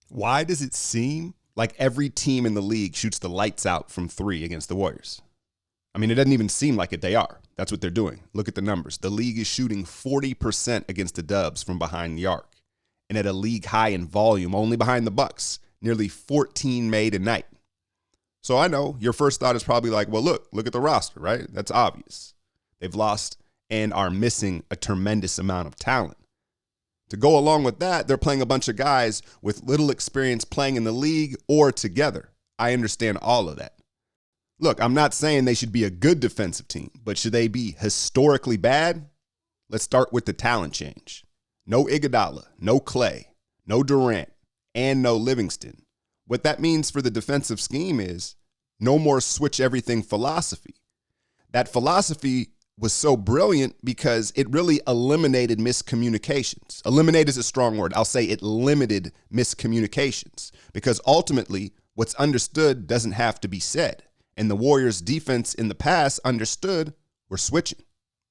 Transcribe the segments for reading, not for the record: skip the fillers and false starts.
Why does it seem like every team in the league shoots the lights out from three against the Warriors? I mean, it doesn't even seem like it. They are. That's what they're doing. Look at the numbers. The league is shooting 40% against the Dubs from behind the arc, and at a league high in volume, only behind the Bucks, nearly 14 made a night. So I know your first thought is probably like, well, look at the roster, right? That's obvious. They've lost and are missing a tremendous amount of talent. To go along with that, they're playing a bunch of guys with little experience playing in the league or together. I understand all of that. Look, I'm not saying they should be a good defensive team, but should they be historically bad? Let's start with the talent change. No Iguodala, no Clay, no Durant, and no Livingston. What that means for the defensive scheme is no more switch everything philosophy. That philosophy was so brilliant because it really eliminated miscommunications. Eliminate is a strong word. I'll say it limited miscommunications because ultimately what's understood doesn't have to be said. And the Warriors' defense in the past understood we're switching.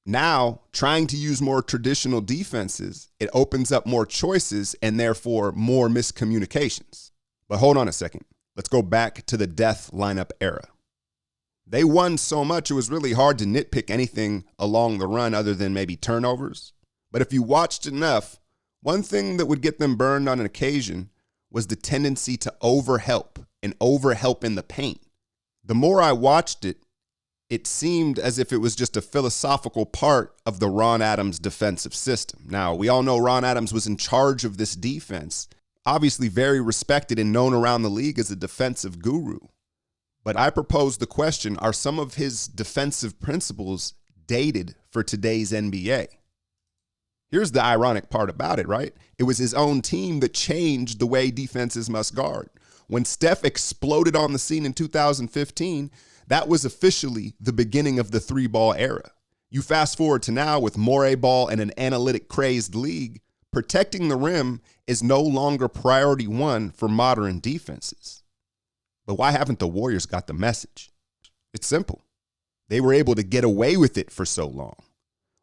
Now, trying to use more traditional defenses, it opens up more choices and therefore more miscommunications. But hold on a second. Let's go back to the death lineup era. They won so much, it was really hard to nitpick anything along the run other than maybe turnovers. But if you watched enough, one thing that would get them burned on an occasion was the tendency to overhelp and overhelp in the paint. The more I watched it, it seemed as if it was just a philosophical part of the Ron Adams defensive system. Now, we all know Ron Adams was in charge of this defense, obviously very respected and known around the league as a defensive guru. But I propose the question, are some of his defensive principles dated for today's NBA? Here's the ironic part about it, right? It was his own team that changed the way defenses must guard. When Steph exploded on the scene in 2015, that was officially the beginning of the three-ball era. You fast forward to now with Morey ball and an analytic-crazed league, protecting the rim is no longer priority one for modern defenses. But why haven't the Warriors got the message? It's simple. They were able to get away with it for so long.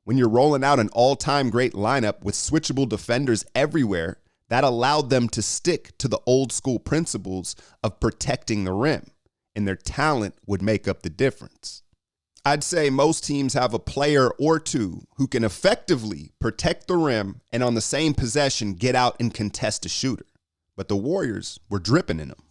When you're rolling out an all-time great lineup with switchable defenders everywhere, that allowed them to stick to the old school principles of protecting the rim, and their talent would make up the difference. I'd say most teams have a player or two who can effectively protect the rim and on the same possession get out and contest a shooter. But the Warriors were dripping in them.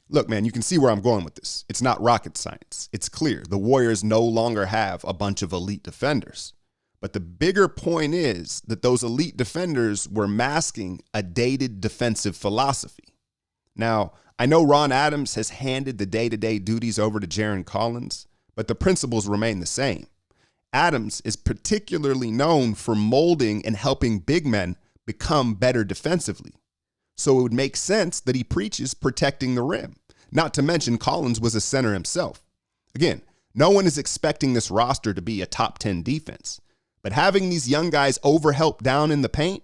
Look, man, you can see where I'm going with this. It's not rocket science. It's clear. The Warriors no longer have a bunch of elite defenders. But the bigger point is that those elite defenders were masking a dated defensive philosophy. Now, I know Ron Adams has handed the day-to-day duties over to Jarron Collins, but the principles remain the same. Adams is particularly known for molding and helping big men become better defensively. So it would make sense that he preaches protecting the rim. Not to mention Collins was a center himself. Again, no one is expecting this roster to be a top 10 defense. But having these young guys overhelp down in the paint,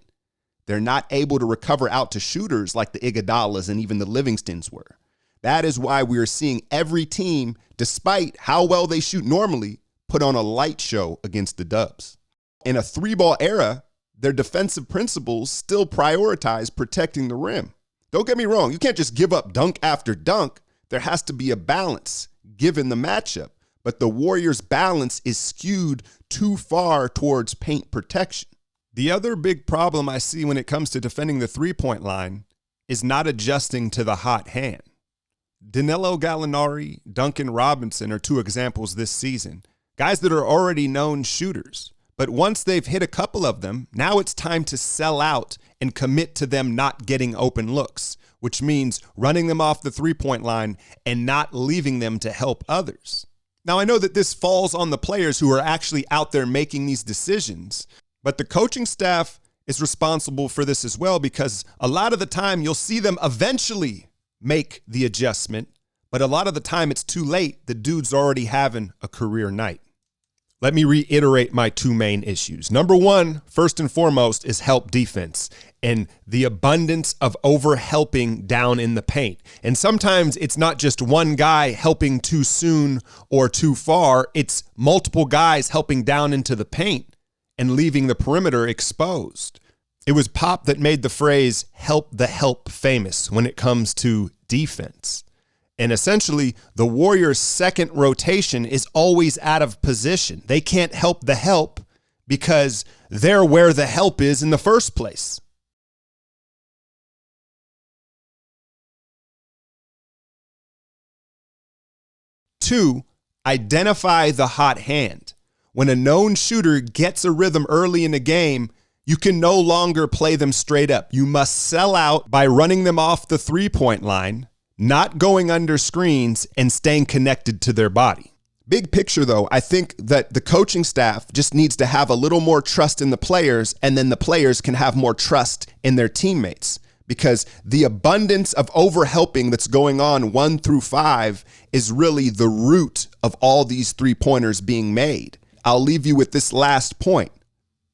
they're not able to recover out to shooters like the Iguodalas and even the Livingstons were. That is why we are seeing every team, despite how well they shoot normally, put on a light show against the Dubs. In a three-ball era, their defensive principles still prioritize protecting the rim. Don't get me wrong, you can't just give up dunk after dunk. There has to be a balance given the matchup. But the Warriors' balance is skewed too far towards paint protection. The other big problem I see when it comes to defending the three-point line is not adjusting to the hot hand. Danilo Gallinari, Duncan Robinson are two examples this season. Guys that are already known shooters. But once they've hit a couple of them, now it's time to sell out and commit to them not getting open looks, which means running them off the three-point line and not leaving them to help others. Now, I know that this falls on the players who are actually out there making these decisions, but the coaching staff is responsible for this as well because a lot of the time you'll see them eventually make the adjustment, but a lot of the time it's too late. The dude's already having a career night. Let me reiterate my two main issues. Number one, first and foremost, is help defense and the abundance of over-helping down in the paint. And sometimes it's not just one guy helping too soon or too far. It's multiple guys helping down into the paint and leaving the perimeter exposed. It was Pop that made the phrase help the help famous when it comes to defense. And essentially, the Warriors' second rotation is always out of position. They can't help the help because they're where the help is in the first place. Two, identify the hot hand. When a known shooter gets a rhythm early in the game, you can no longer play them straight up. You must sell out by running them off the three-point line, not going under screens, and staying connected to their body. Big picture, though, I think that the coaching staff just needs to have a little more trust in the players, and then the players can have more trust in their teammates. Because the abundance of overhelping that's going on 1 through 5 is really the root of all these three-pointers being made. I'll leave you with this last point.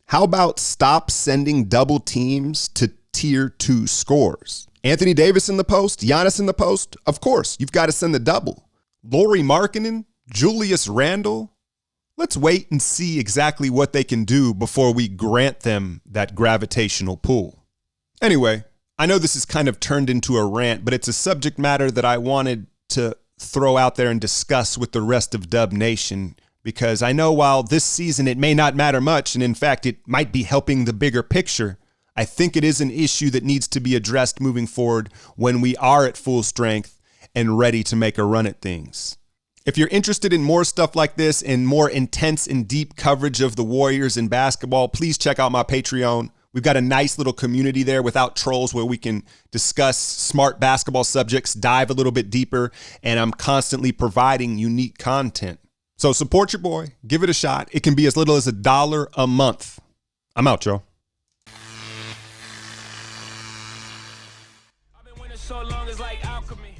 How about stop sending double teams to tier 2 scorers? Anthony Davis in the post, Giannis in the post, of course, you've got to send the double. Lauri Markkanen, Julius Randle, let's wait and see exactly what they can do before we grant them that gravitational pull. Anyway, I know this is kind of turned into a rant, but it's a subject matter that I wanted to throw out there and discuss with the rest of Dub Nation, because I know while this season it may not matter much, and in fact it might be helping the bigger picture, I think it is an issue that needs to be addressed moving forward when we are at full strength and ready to make a run at things. If you're interested in more stuff like this and more intense and deep coverage of the Warriors in basketball, please check out my Patreon. We've got a nice little community there without trolls where we can discuss smart basketball subjects, dive a little bit deeper, and I'm constantly providing unique content. So support your boy. Give it a shot. It can be as little as $1 a month. I'm out, y'all. I've been winning so long, it's like alchemy.